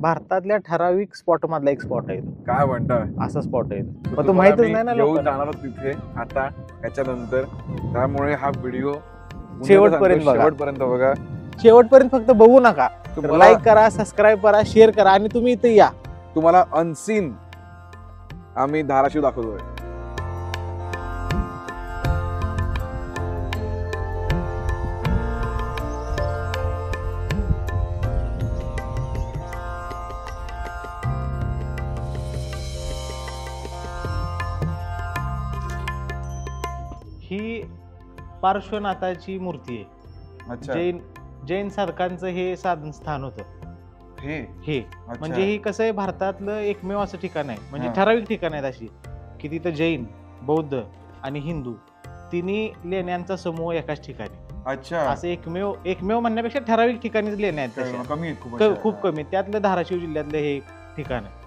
भारतातल्या ठराविक स्पॉट मधला एक स्पॉट आहे तो. काय म्हणता? असा स्पॉट आहे तो. तर पण तो तुम्हाला माहितच मी नाही ना घेऊन लोकांना. जाणार आहोत तिथे आता याच्यानंतर. त्यामुळे हा व्हिडिओ शेवटपर्यंत बघा. शेवटपर्यंत बघा. शेवटपर्यंत फक्त बघू नका. तुम्हाला लाईक करा, सबस्क्राईब करा, शेअर करा आणि तुम्ही इथे या. तुम्हाला अनसीन आम्ही धाराशिव दाखवतोय. ही पार्श्वनाथाची मूर्ती आहे. अच्छा. जैन साधकांचं हे साधन स्थान होतं. हे हे म्हणजे ही कसं आहे, भारतातलं एकमेव असं ठिकाण आहे, म्हणजे हा. ठराविक ठिकाण आहेत अशी की तिथं जैन, बौद्ध आणि हिंदू तिन्ही लेण्यांचा समूह एकाच ठिकाणी. अच्छा. असं एकमेव म्हणण्यापेक्षा ठराविक ठिकाणीच लेण्या आहेत तशा. कमी आहेत खूप अशा. खूप कमी. त्यातलं धाराशिव जिल्ह्यातलं हे एक ठिकाण आहे.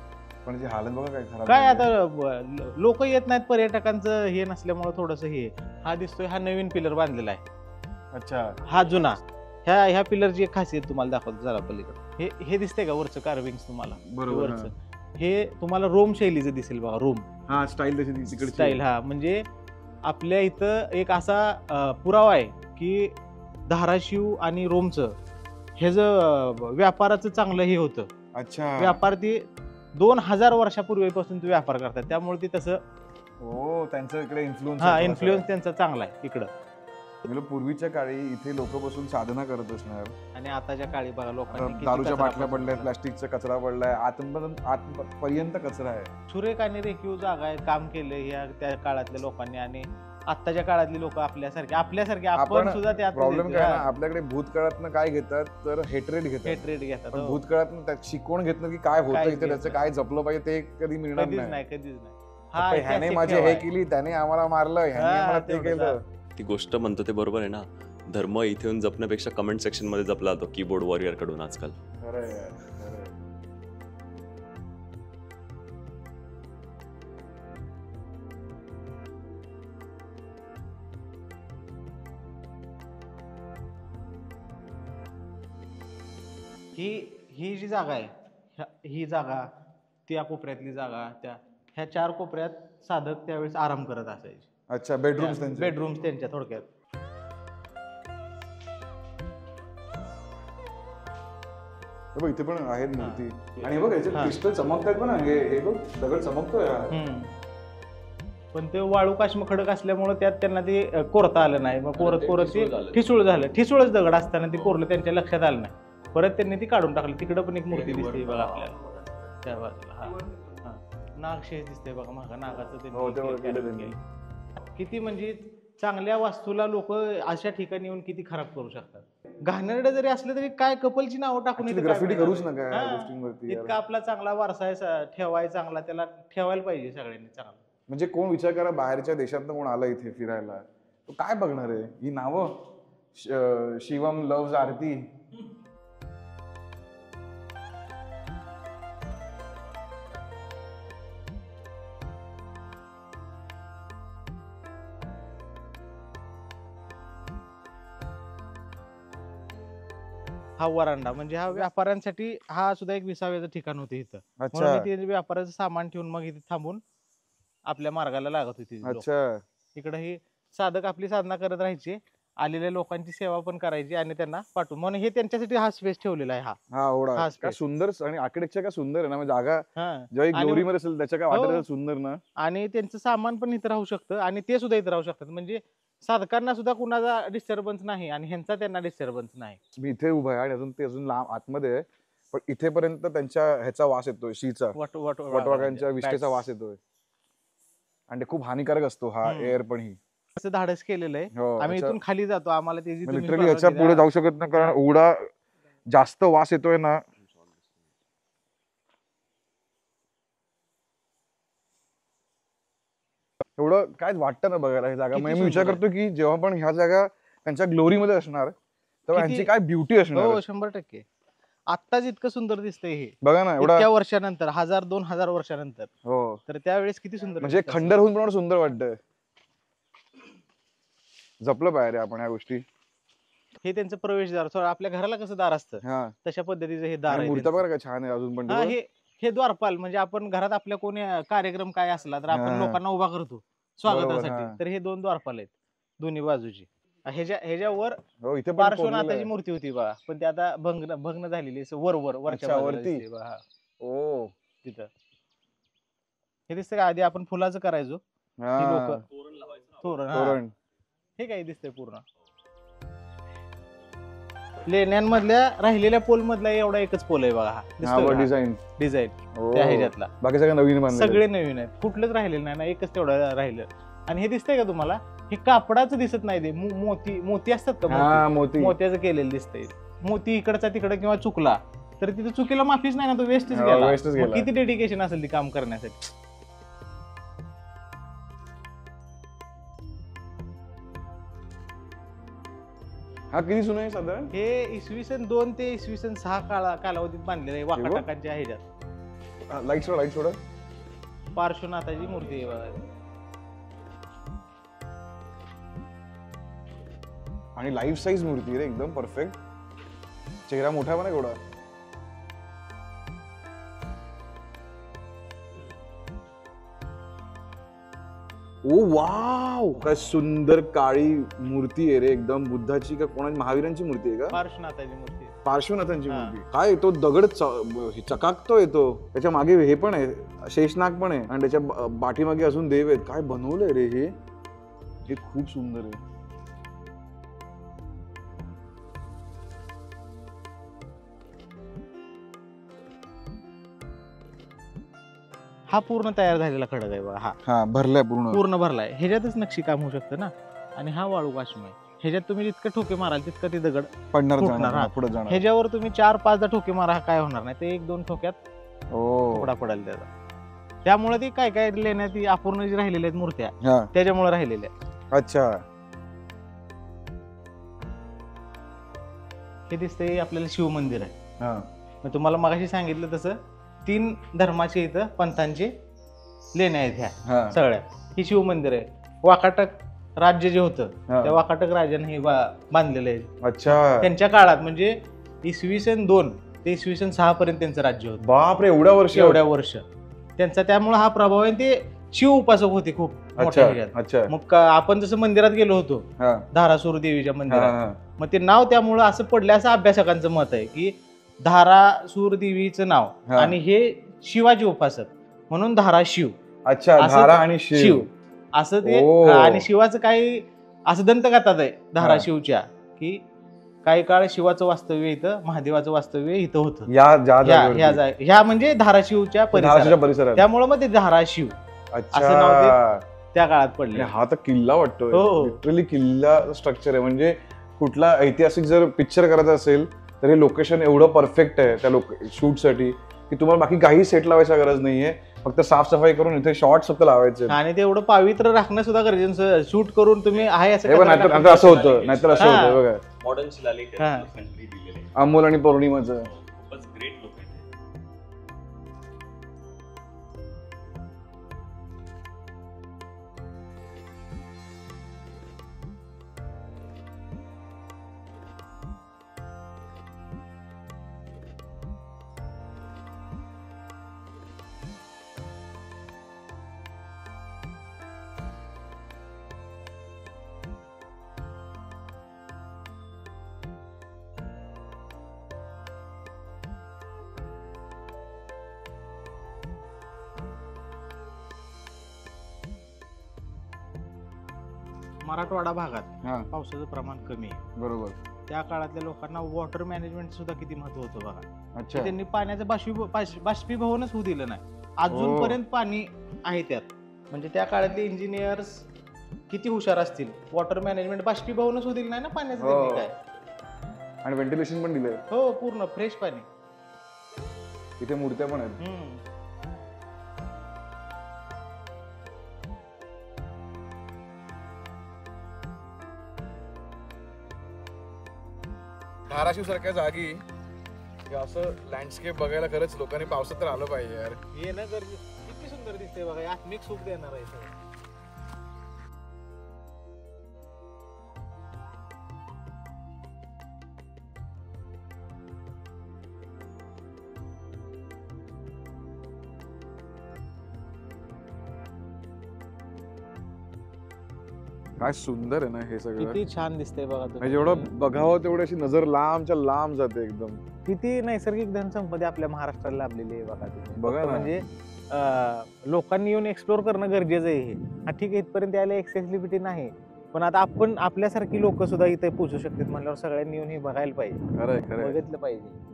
पण जी हालत बघा काय खराब काय झाली. आता लोक येत नाहीत, पर्यटकांचं हे नसल्यामुळे थोडस हे. हा दिसतोय, हा नवीन पिलर बांधलेला आहे. अच्छा. हा जुना. ह्या पिलरची एक खासियत तुम्हाला दाखवतो जरा पलीकडे. हे दिसतंय का वरचं कार्विंग तुम्हाला? बरोबर. वरचं हे तुम्हाला रोम शैलीचं दिसेल बघा. रोम हा स्टाईल तशी तिकडे स्टाईल. हा म्हणजे आपल्या इथं एक असा पुरावा आहे की धाराशिव आणि रोमचं हे व्यापाराचं चांगलं हे होतं. अच्छा. व्यापार ते 2000 वर्षापूर्वीपासून ते व्यापार करतात, त्यामुळे ते तसं. हो, त्यांचं इकडे इन्फ्लुएन्स. हा, इन्फ्लुएन्स त्यांचा चांगला आहे इकडं. पूर्वीच्या काळी इथे लोक बसून साधना करत असणार. आणि आताच्या काळी बघा लोकांनी किती दारूच्या कचरा बाटल्या पडल्या, पडला. प्लास्टिकचा कचरा पडलाय, आतपर्यंत कचरा आहे. सुरेख आणि रेखीव जागा आहे. काम केलं ह्या त्या काळातल्या लोकांनी आणि आताच्या काळातली लोक आपल्यासारखे आपण सुद्धा त्यात प्रॉब्लेम काय ना, आपल्याकडे भूतकाळातनं काय घेतात तर हेट्रेड घेतात. पण हो. भूतकाळातनं त्यात शिकवण घेतलं की काय होतं इथे, त्याचं काय जपलं पाहिजे ते कधी मिळणार कधीच नाही. नाही, कधीच नाही. फक्त ह्याने माझे हे केली, त्याने आम्हाला मारलं, ह्याने आम्हाला ते केलं. ती गोष्ट म्हणतो ते बरोबर आहे ना. धर्म इथे येऊन जपण्यापेक्षा कमेंट सेक्शन मध्ये जपला जातो कीबोर्ड वॉरियर कडून आजकाल. खरं आहे यार, खरं आहे. ही जी जागा आहे, ही जागा, त्या कोपऱ्यातली जागा, ह्या 4 कोपऱ्यात साधक त्यावेळेस आराम करत असायचे. अच्छा. बेडरूम्स त्यांच्या थोडक्यात. बघ इथे पण आहेत मूर्ती. आणि बघ याचे क्रिस्टल चमकतात पण. हे बघ दगड चमकतोय. पण ते वाळू काश्म खडक असल्यामुळे त्यात त्यांना ते कोरता आलं नाही. मग कोरत ते ठिसूळ झालं. ठिसूळच दगड असताना ते कोरलं, त्यांच्या लक्षात आलं नाही. परत त्यांनी ती काढून टाकली. तिकडं पण एक मूर्ती दिसते बघा आपल्याला त्या बाजूला. हा, नागशेष दिसते बघा मागं. नागाचं किती म्हणजे चांगल्या वास्तूला लोक अशा ठिकाणी येऊन किती खराब करू शकतात. घाणेरडं जरी असलं तरी काय कपलची नावं टाकून ग्राफिटी करूच नका या गोष्टींवरती. इतका आपला चांगला वारसा आहे, ठेवाय चांगला, त्याला ठेवायला पाहिजे सगळ्यांनी चांगला. म्हणजे कोण विचार करा, बाहेरच्या देशातनं कोण आलं इथे फिरायला, तो काय बघणार आहे? ही नावं शिवम लव्ज आरती. हा वरांडा म्हणजे हा व्यापाऱ्यांसाठी हा सुद्धा एक विसाव्याचं ठिकाण होतं इथं. म्हणून ते व्यापाराचं सामान ठेवून मग इथे थांबून आपल्या मार्गाला लागत होती. अच्छा. इकडे हे साधक आपली साधना करत राहायचे, आलेल्या लोकांची सेवा पण करायची आणि त्यांना पाठवून. म्हणून हे त्यांच्यासाठी हा स्पेस ठेवलेला आहे. हा ओढा काय सुंदर आणि आर्किटेक्चर काय सुंदर आहे ना. म्हणजे जागा जेव्हा ग्लोरी मध्ये असेल त्याच्या काय वाटत सुंदर ना. आणि त्यांचं सामान पण इथं राहू शकतं आणि ते सुद्धा इथं राहू शकतात. म्हणजे साधकांना सुद्धा कुणाचा डिस्टर्बन्स नाही आणि ह्यांचा त्यांना डिस्टर्बन्स नाही. मी इथे उभा आहे आणि अजून लांब आतमध्ये आहे, पण इथेपर्यंत त्यांच्या ह्याचा वास येतोय, शीचा, वटवाघांच्या विष्ठेचा वास येतोय. आणि ते खूप हानिकारक असतो हा एअर. पण ही असं धाडस केलेलं आहे. आम्ही इथून खाली जातो, आम्हाला लिटरली ह्याच्या पुढे जाऊ शकत नाही कारण एवढा जास्त वास येतोय ना. एवढं काय वाटतं ना बघायला ही जागा. मी विचार करतो की जेव्हा पण ह्या जागा त्यांच्या ग्लोरी मध्ये असणार तेव्हा यांची काय ब्युटी असणार. 100%. आत्ताच इतकं सुंदर दिसतंय हे बघा ना. एवढ्या वर्षानंतर, 1000-2000 वर्षानंतर. हो. तर त्यावेळेस किती सुंदर, म्हणजे खंडर होऊन पण सुंदर वाटतंय. जपलं पाहिजे आपण या गोष्टी. हे त्यांचं प्रवेशद्वार. थोडं आपल्या घराला कसं दार असतं हा तशा पद्धतीचं हे दार आणि आहे मूर्त्या त्यांचं. बघा का छान आहे अजून पण ते हा बघ. हे द्वारपाल म्हणजे आपण घरात आपल्या कोणी कार्यक्रम काय असला तर आपण हा. लोकांना उभा करतो बरोबर, स्वागतासाठी. हा. तर हे 2 द्वारपाल आहेत दोन्ही बाजूची. ह्याच्यावर हो इथे पण पार्श्वनाथाची कोरलेलं आहे. मूर्ती होती बघा, पण ती आता भग्न झालेली आहे. वरच्या अच्छा, बाजूला वरती? दिसते बघा, हा, ओ तिथं हे दिसतं का? आधी आपण फुलाचं करायचो, ही लोक हा तोरण. हा तोरण. हे काय दिसतंय पूर्ण लेण्यांमधल्या राहिलेल्या पोल मधला एवढा एकच पोल आहे बघा, हा दिसतोय का? डिझाईन डिझाईन त्या ह्याच्यातला बाकी सगळं नवीन बांधलेलं. सगळे नवीन आहेत, कुठलंच राहिलेलं नाही ना, एकच तेवढं राहिलं. आणि हे दिसतंय का तुम्हाला? हे कापडाचं दिसत नाही, ते मोती असतात का? हा मोती. मोती. मोत्याचं केलेलं दिसतंय. मोती इकडचा तिकडे किंवा चुकला तर तिथे चुकीला माफीच नाही ना, तो वेस्टच हो, गेला. waste च मग गेला. किती डेडिकेशन असेल ते काम करण्यासाठी. हा किती जुना आहे साधारण? हे इसवी सन 2 ते इसवी सन 6 कालावधीत बांधलेलं आहे वाकाटकांच्या ह्याच्यात. लाईट सोडा. पार्श्वनाथाची मूर्ती आहे बघा. आणि लाईफ साईज मूर्ती रे, एकदम परफेक्ट. चेहरा मोठा पण आहे एवढा. ओ वाव, काय सुंदर काळी मूर्ती आहे रे, एकदम. बुद्धाची का कोणाची, महावीरांची मूर्ती आहे का? पार्श्वनाथाची मूर्ती. पार्श्वनाथांची हा. मूर्ती. काय तो दगड चकाकतो येतो. त्याच्या मागे हे पण आहे, शेषनाग पण आहे, आणि त्याच्या पाठीमागे अजून देव आहेत. काय बनवलंय रे हे खूप सुंदर आहे. हा पूर्ण तयार झालेला खडक आहे बघा. हा हा भरलाय पूर्ण भरलाय. ह्याच्यातच नक्षी काम होऊ शकतं ना. आणि हा वाळू काश्म आहे. ह्याच्यात तुम्ही जितकं ठोके माराल तितकं ते दगड पडणार, फुटणार, जाणार, हा. पुढे जाणार. ह्याच्यावर तुम्ही 4-5दा ठोके मारा, हा काय होणार नाही. ते 1-2 ठोक्यात ओ तुकडा पडेल त्याचा. त्यामुळे ती काय लेण्यात ती अपूर्ण जी राहिलेल्या आहेत मूर्त्या, हा त्याच्यामुळे राहिलेल्या आहेत. अच्छा. हे दिसतंय आपल्याला शिव मंदिर आहे. हा मी तुम्हाला मगाशी सांगितलं तसं 3 धर्माचे इथं पंथांचे लेण्या आहेत ह्या हा सगळ्या. ही शिव मंदिर आहे. वाकाटक राज्य जे होतं हा. त्या वाकाटक राजाने हे बांधलेलं आहे. अच्छा. त्यांच्या काळात म्हणजे इसवी सन 2 ते इसवी सन 6 पर्यंत त्यांचं राज्य होतं. बापरे, एवढ्या वर्ष. त्यांचा त्यामुळे हा प्रभाव आहे. ते शिव उपासक होते खूप मोठ्या अच्छा ह्याच्यात. अच्छा. मग आपण जसं मंदिरात गेलो होतो हा धारासूर देवीच्या हा, मंदिरात, हा. मग ते नाव त्यामुळं असं पडलं असं अभ्यासकांचं मत आहे की धारासूर देवीचं नाव हा. आणि हे शिवाजी उपासक म्हणून धाराशिव. अच्छा, असं धारा आणि शिव असं ते. ओ. आणि शिवाचं काही असं दंतकथात आहे धाराशिवच्या की काही काळ शिवाचं वास्तव्य इथं, महादेवाचं वास्तव्य इथं होतं. ह्या म्हणजे धाराशिवच्या परिसरात. त्यामुळे मग ते धाराशिव असं नाव अच्छा. त्या काळात पडले. आणि हा तर किल्ला वाटतोय, हो. लिटरली किल्ला स्ट्रक्चर आहे. म्हणजे कुठला ऐतिहासिक जर पिक्चर करायचा असेल तर हे लोकेशन एवढं परफेक्ट आहे त्या शूट साठी की तुम्हाला बाकी काही सेट लावायची गरज नाहीये. फक्त साफसफाई करून इथे शॉर्ट्स फक्त लावायचे. आणि ते एवढं पावित्र राखणं सुद्धा गरजेचं. शूट करून तुम्ही आहे असं नाहीतर असं होतं, नाहीतर असं हा. होतं बघा. मॉडर्न शिलालेख हा. आहे, लोकांनी दिलेले आहे. अमोल आणि पौर्णिमाचं. खूपच ग्रेट लोक आहेत ते. मराठवाडा भागात हा पावसाचं प्रमाण कमी आहे. बरोबर. त्या काळातल्या लोकांना वॉटर मॅनेजमेंट सुद्धा किती महत्व होतं बघा. अच्छा. त्यांनी पाण्याचं बाष्पीभवनच होऊ दिलं नाही. अजूनपर्यंत पाणी आहे त्यात. म्हणजे त्या काळातले इंजिनियर्स किती हुशार असतील. वॉटर मॅनेजमेंट बाष्पीभवनच होऊ दिलं नाही ना पाण्याचं हो. त्यांनी काय. आणि व्हेंटिलेशन पण दिलंय. हो, पूर्ण फ्रेश पाणी. इथे मूर्त्या पण आहेत. धाराशिव सारख्या जागी असं लँडस्केप बघायला खरंच लोकांनी पावसात तर आलं पाहिजे यार. हे ना किती सुंदर दिसते बघा. आत्मिक सुख देणार आहे सगळं. काय सुंदर आहे ना हे सगळं. किती छान दिसतंय बघा तुम्ही. म्हणजे जेवढं बघावं तेवढी अशी नजर लांबच्या लांब जाते एकदम. किती नैसर्गिक धनसंपत्ती आपल्या महाराष्ट्राला लाभलेली आहे बघा तुम्ही. बघा फक्त ना. म्हणजे लोकांनी येऊन एक्सप्लोर करणं गरजेचं आहे हे. हा ठीक आहे, इथपर्यंत यायला एक्सेसिबिलिटी नाही, पण आता आपण आपल्यासारखी लोक सुद्धा इथे पोहोचू शकतात म्हणल्यावर सगळ्यांनी येऊन हे बघायला पाहिजे, खरंय खरंय. बघितलं पाहिजे.